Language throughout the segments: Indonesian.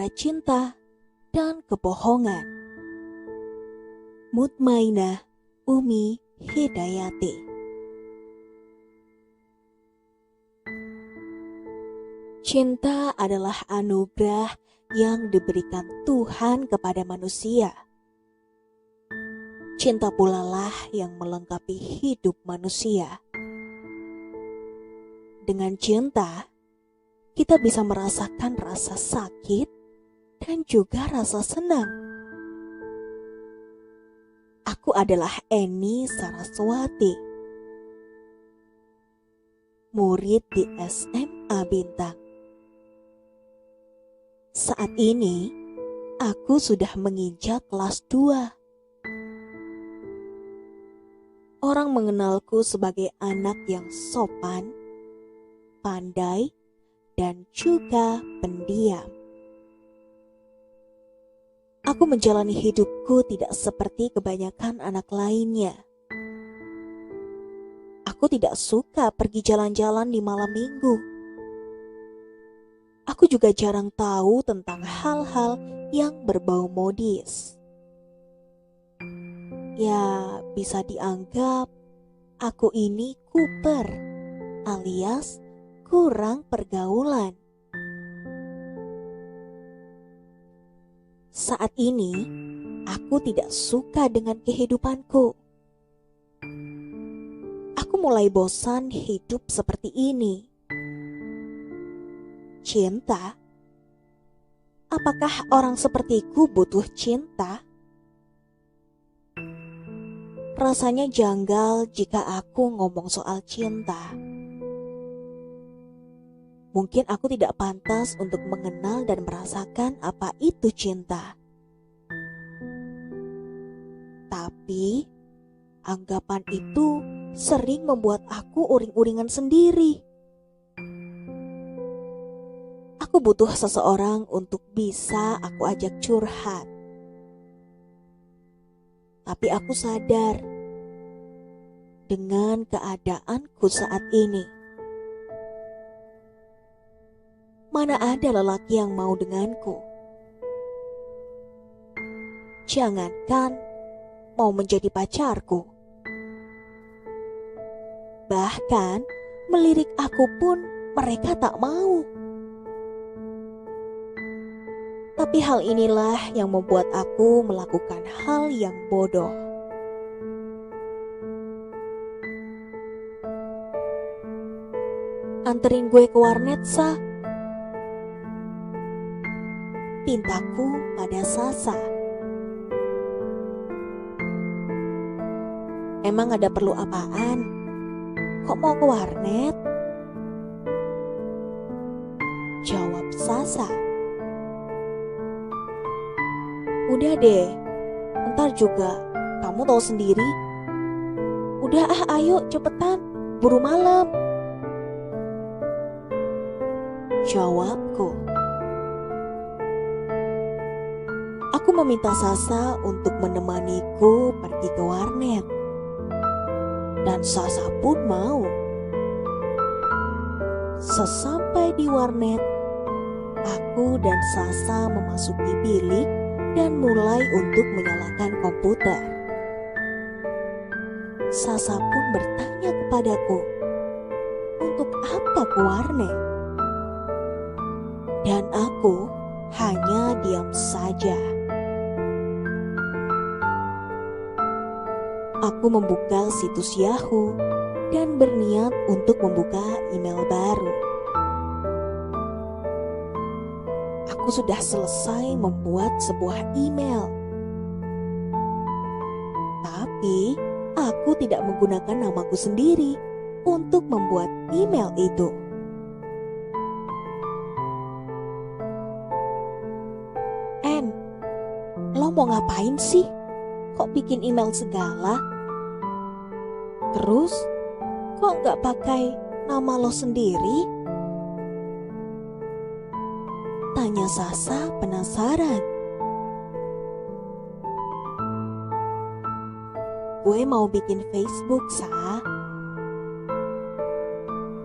antara cinta dan kebohongan. Mutmainah Umi Hidayati. Cinta adalah anugerah yang diberikan Tuhan kepada manusia. Cinta pula lah yang melengkapi hidup manusia. Dengan cinta, kita bisa merasakan rasa sakit dan juga rasa senang. Aku adalah Eni Saraswati, murid di SMA Bintang. Saat ini, aku sudah menginjak kelas 2. Orang mengenalku sebagai anak yang sopan, pandai, dan juga pendiam. Aku menjalani hidupku tidak seperti kebanyakan anak lainnya. Aku tidak suka pergi jalan-jalan di malam minggu. Aku juga jarang tahu tentang hal-hal yang berbau modis. Ya, bisa dianggap aku ini kuper alias kurang pergaulan. Saat ini, aku tidak suka dengan kehidupanku. Aku mulai bosan hidup seperti ini. Cinta? Apakah orang sepertiku butuh cinta? Rasanya janggal jika aku ngomong soal cinta. Mungkin aku tidak pantas untuk mengenal dan merasakan apa itu cinta. Tapi, anggapan itu sering membuat aku uring-uringan sendiri. Aku butuh seseorang untuk bisa aku ajak curhat. Tapi aku sadar dengan keadaanku saat ini. Mana ada lelaki yang mau denganku? Jangankan mau menjadi pacarku. Bahkan melirik aku pun mereka tak mau. Tapi hal inilah yang membuat aku melakukan hal yang bodoh. Anterin gue ke warnet, Sa. Pintaku pada Sasa. Emang ada perlu apaan? Kok mau ke warnet? Jawab Sasa. Udah deh, ntar juga kamu tahu sendiri. Udah ayo cepetan, buru malam. Jawabku. Aku meminta Sasa untuk menemaniku pergi ke warnet. Dan Sasa pun mau. Sesampai di warnet, aku dan Sasa memasuki bilik dan mulai untuk menyalakan komputer. Sasa pun bertanya kepadaku, untuk apa ke warnet? Dan aku hanya diam saja. Aku membuka situs Yahoo dan berniat untuk membuka email baru. Aku sudah selesai membuat sebuah email. Tapi aku tidak menggunakan namaku sendiri untuk membuat email itu. En, lo mau ngapain sih? Kok bikin email segala? Terus, kok gak pakai nama lo sendiri? Tanya Sasa penasaran. Gue mau bikin Facebook, Sa.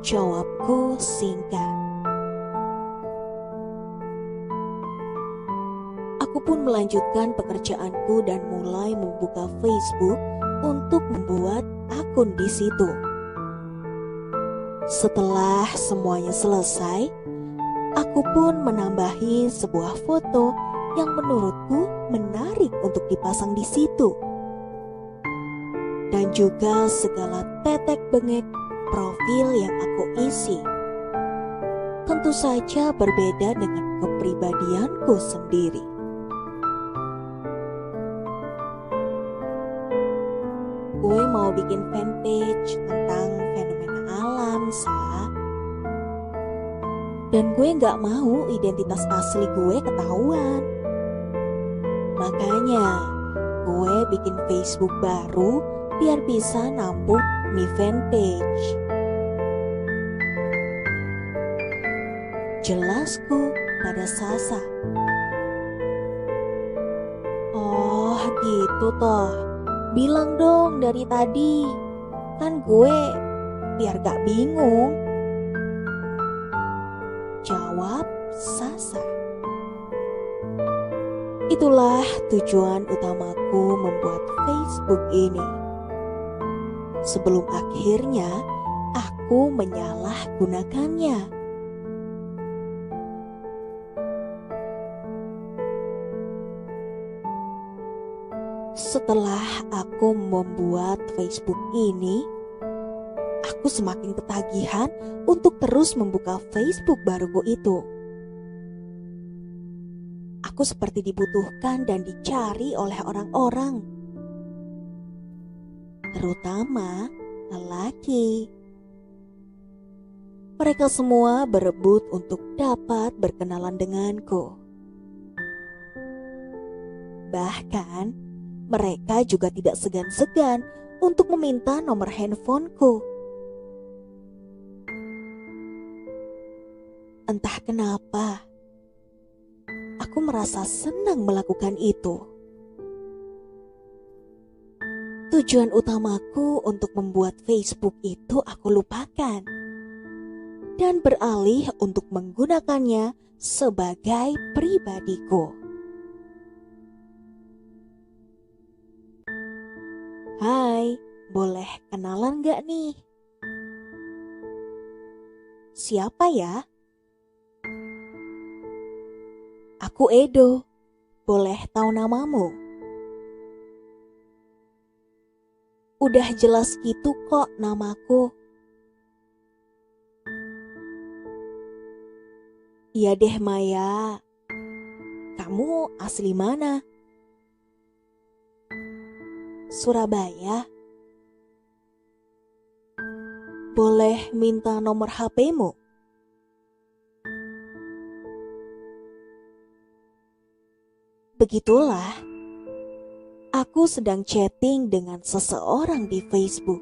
Jawabku singkat. melanjutkan pekerjaanku dan mulai membuka Facebook untuk membuat akun di situ. Setelah semuanya selesai, aku pun menambahi sebuah foto yang menurutku menarik untuk dipasang di situ. Dan juga segala tetek bengek profil yang aku isi. Tentu saja berbeda dengan kepribadianku sendiri. Gue mau bikin fanpage tentang fenomena alam, Sa. Dan gue gak mau identitas asli gue ketahuan. Makanya gue bikin Facebook baru biar bisa nampung mi fanpage. Jelasku pada Sasa. Oh gitu toh. Bilang dong dari tadi. Kan gue biar gak bingung. Jawab Sasa. Itulah tujuan utamaku membuat Facebook ini. Sebelum akhirnya aku menyalahgunakannya. Setelah aku membuat Facebook ini, aku semakin ketagihan untuk terus membuka Facebook baruku itu. Aku seperti dibutuhkan dan dicari oleh orang-orang, terutama lelaki. Mereka semua berebut untuk dapat berkenalan denganku. Bahkan mereka juga tidak segan-segan untuk meminta nomor handphoneku. Entah kenapa, aku merasa senang melakukan itu. Tujuan utamaku untuk membuat Facebook itu aku lupakan dan beralih untuk menggunakannya sebagai pribadiku. Hai, boleh kenalan gak nih? Siapa ya? Aku Edo, boleh tahu namamu? Udah jelas gitu kok namaku. Iya deh Maya, kamu asli mana? Surabaya. Boleh minta nomor HP-mu? Begitulah, aku sedang chatting dengan seseorang di Facebook.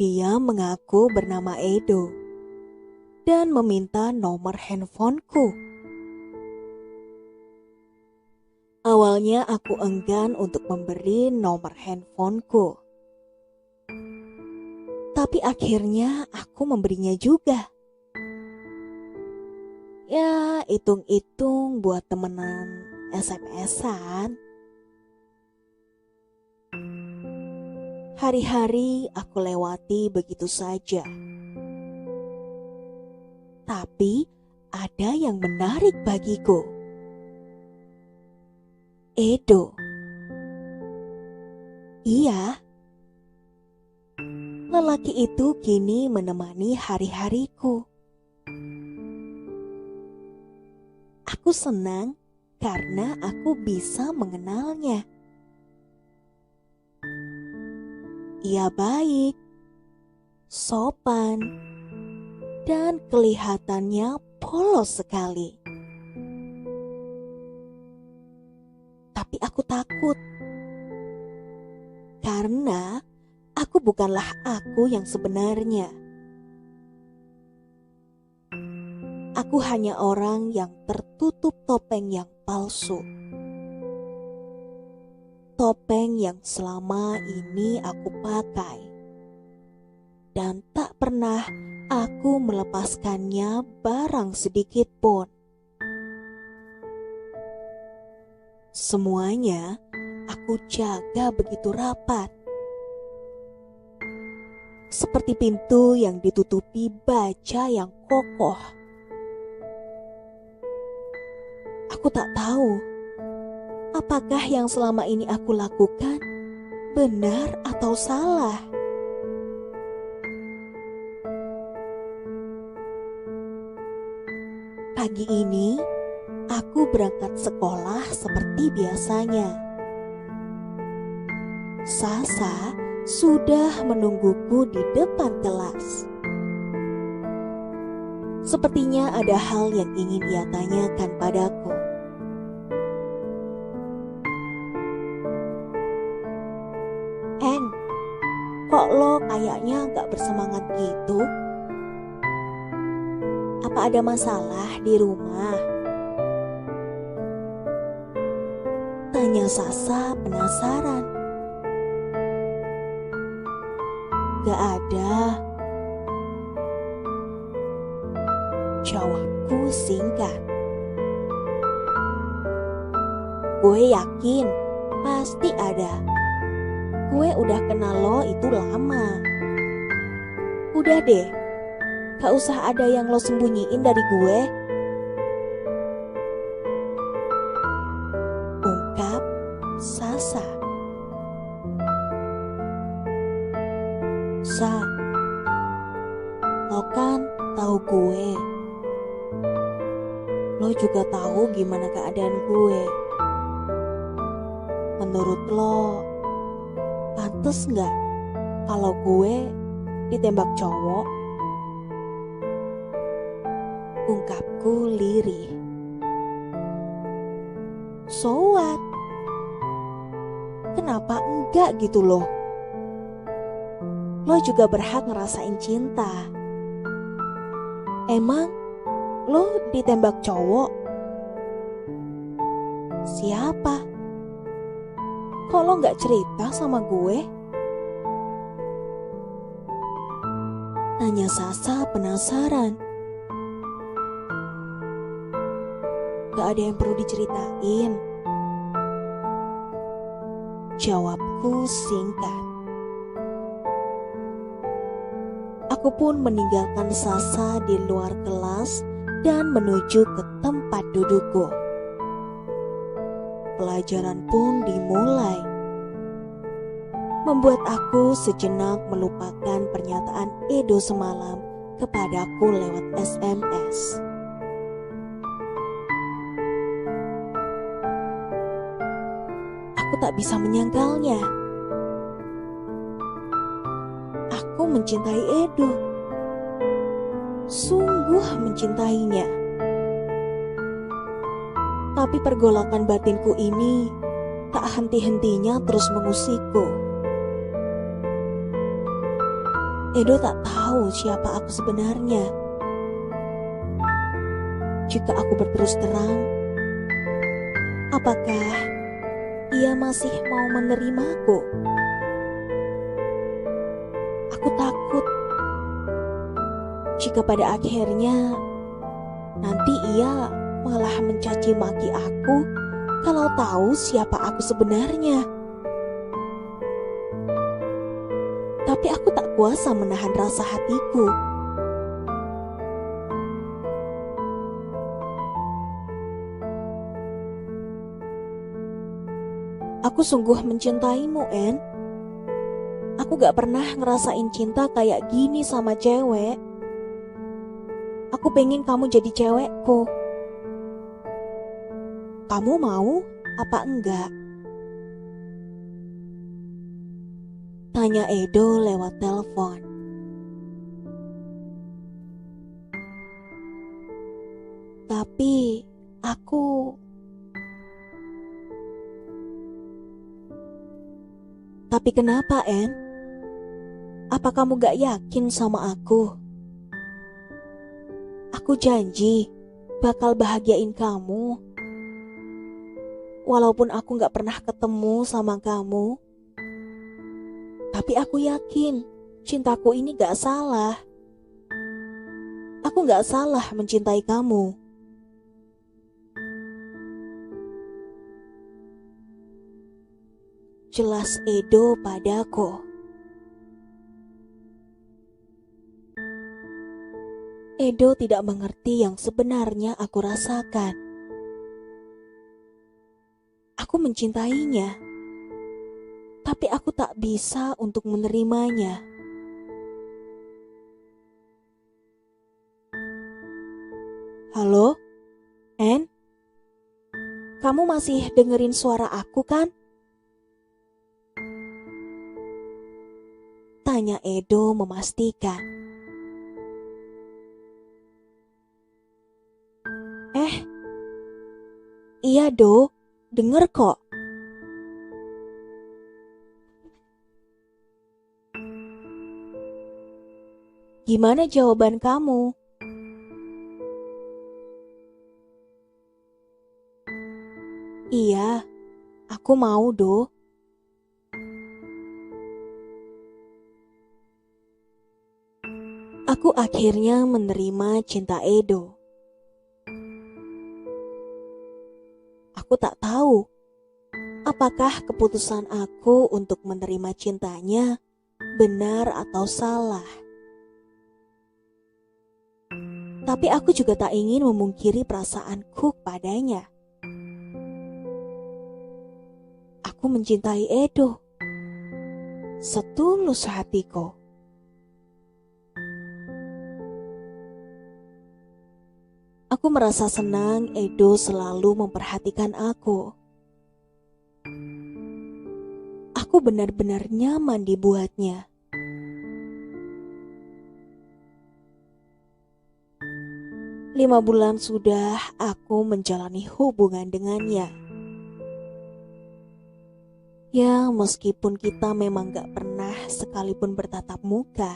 Dia mengaku bernama Edo dan meminta nomor handphoneku. Awalnya aku enggan untuk memberi nomor handphoneku. Tapi akhirnya aku memberinya juga. Ya, hitung-hitung buat temenan SMS-an. Hari-hari aku lewati begitu saja. Tapi ada yang menarik bagiku. Edo. Iya. Lelaki itu kini menemani hari-hariku. Aku senang karena aku bisa mengenalnya. Ia baik, sopan, dan kelihatannya polos sekali. Tapi aku takut karena aku bukanlah aku yang sebenarnya. Aku hanya orang yang tertutup topeng yang palsu. Topeng yang selama ini aku pakai. Dan tak pernah aku melepaskannya barang sedikit pun. Semuanya aku jaga begitu rapat. Seperti pintu yang ditutupi baja yang kokoh. Aku tak tahu apakah yang selama ini aku lakukan benar atau salah. Pagi ini aku berangkat sekolah seperti biasanya. Sasa sudah menungguku di depan kelas. Sepertinya ada hal yang ingin ia tanyakan padaku. "En, kok lo kayaknya gak bersemangat gitu? Apa ada masalah di rumah?" Tanya Sasa penasaran. "Gak ada," jawabku singkat. "Gue yakin pasti ada. Gue udah kenal lo itu lama. Udah deh, gak usah ada yang lo sembunyiin dari gue," ungkap Sasa. "Sa, lo kan tahu gue. Lo juga tahu gimana keadaan gue. Menurut lo, pantes gak kalau gue ditembak cowok?" ungkapku lirih. "So what? Kenapa enggak gitu loh? Lo juga berhak ngerasain cinta. Emang lo ditembak cowok? Siapa? Kok lo gak cerita sama gue?" tanya Sasa penasaran. "Gak ada yang perlu diceritain," jawabku singkat. Aku pun meninggalkan Sasa di luar kelas dan menuju ke tempat dudukku. Pelajaran pun dimulai. Membuat aku sejenak melupakan pernyataan Edo semalam kepadaku lewat SMS. Aku tak bisa menyangkalnya. Aku mencintai Edo. Sungguh mencintainya. Tapi pergolakan batinku ini tak henti-hentinya terus mengusikku. Edo tak tahu siapa aku sebenarnya. Jika aku berterus terang, apakah ia masih mau menerimaku? Aku takut jika pada akhirnya nanti ia malah mencaci maki aku kalau tahu siapa aku sebenarnya. Tapi aku tak kuasa menahan rasa hatiku. Aku sungguh mencintaimu, En. Aku gak pernah ngerasain cinta kayak gini sama cewek. Aku pengen kamu jadi cewekku. Kamu mau apa enggak? Tanya Edo lewat telepon. Tapi Tapi kenapa, En? Apa kamu gak yakin sama aku? Aku janji bakal bahagiain kamu. Walaupun aku gak pernah ketemu sama kamu, tapi aku yakin cintaku ini gak salah. Aku gak salah mencintai kamu. jelas Edo padaku. Edo tidak mengerti yang sebenarnya aku rasakan. Aku mencintainya, tapi aku tak bisa untuk menerimanya. Halo, En? Kamu masih dengerin suara aku kan? Tanya Edo memastikan. Iya Do, denger kok. Gimana jawaban kamu? Iya, aku mau Do. Aku akhirnya menerima cinta Edo. Aku tak tahu apakah keputusan aku untuk menerima cintanya benar atau salah. Tapi aku juga tak ingin memungkiri perasaanku padanya. Aku mencintai Edo setulus hatiku. Aku merasa senang Edo selalu memperhatikan aku. Aku benar-benar nyaman dibuatnya. Lima bulan sudah aku menjalani hubungan dengannya. Ya, meskipun kita memang gak pernah sekalipun bertatap muka.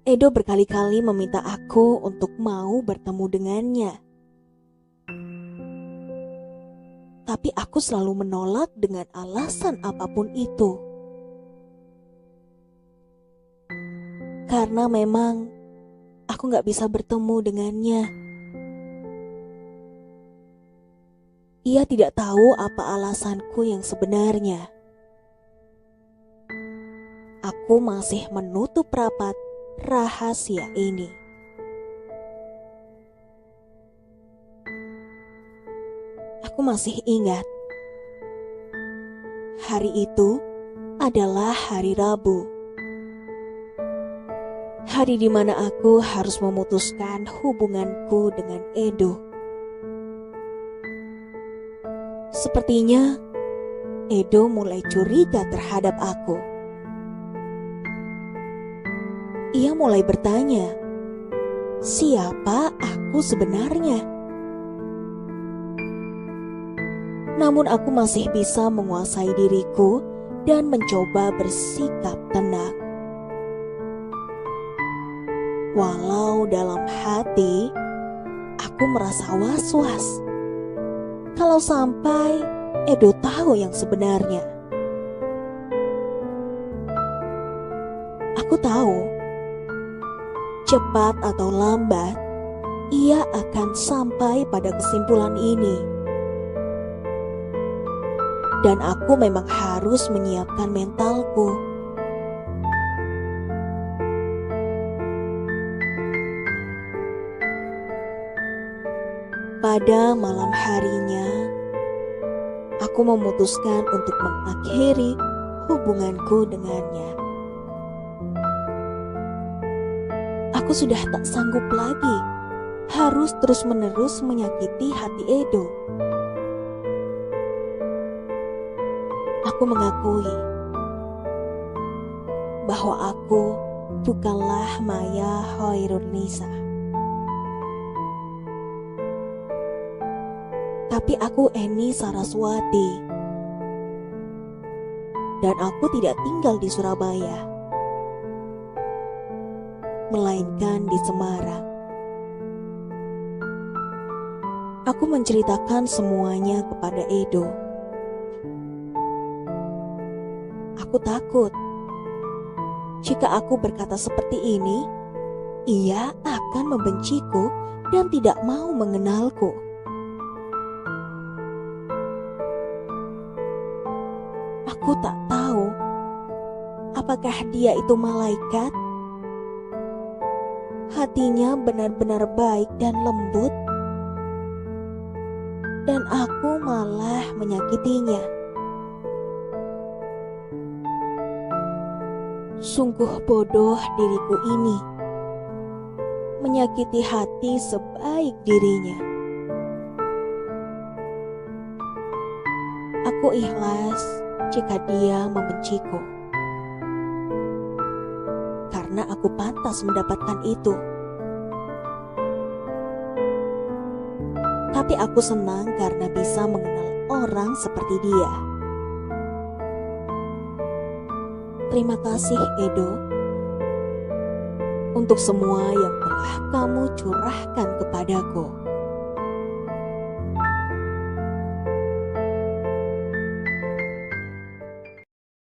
Edo berkali-kali meminta aku untuk mau bertemu dengannya. Tapi aku selalu menolak dengan alasan apapun itu. Karena memang aku gak bisa bertemu dengannya. Ia tidak tahu apa alasanku yang sebenarnya. Aku masih menutup rapat rahasia ini. Aku masih ingat, hari itu adalah hari Rabu. Hari di mana aku harus memutuskan hubunganku dengan Edo. Sepertinya Edo mulai curiga terhadap aku. Ia mulai bertanya, siapa aku sebenarnya? Namun aku masih bisa menguasai diriku dan mencoba bersikap tenang. Walau dalam hati, aku merasa was-was. Kalau sampai Edo tahu yang sebenarnya. Aku tahu, cepat atau lambat, ia akan sampai pada kesimpulan ini. Dan aku memang harus menyiapkan mentalku. Pada malam harinya, aku memutuskan untuk mengakhiri hubunganku dengannya. Aku sudah tak sanggup lagi harus terus-menerus menyakiti hati Edo. Aku mengakui bahwa aku bukanlah Maya Hoirunisa. Tapi aku Eni Saraswati. Dan aku tidak tinggal di Surabaya, melainkan di Semarang. Aku menceritakan semuanya kepada Edo. Aku takut jika aku berkata seperti ini, ia akan membenciku dan tidak mau mengenalku. Aku tak tahu apakah dia itu malaikat. Hatinya benar-benar baik dan lembut, dan aku malah menyakitinya. Sungguh bodoh diriku ini, menyakiti hati sebaik dirinya. Aku ikhlas jika dia membenciku, karena aku pantas mendapatkan itu. Tapi aku senang karena bisa mengenal orang seperti dia. Terima kasih, Edo, untuk semua yang telah kamu curahkan kepadaku.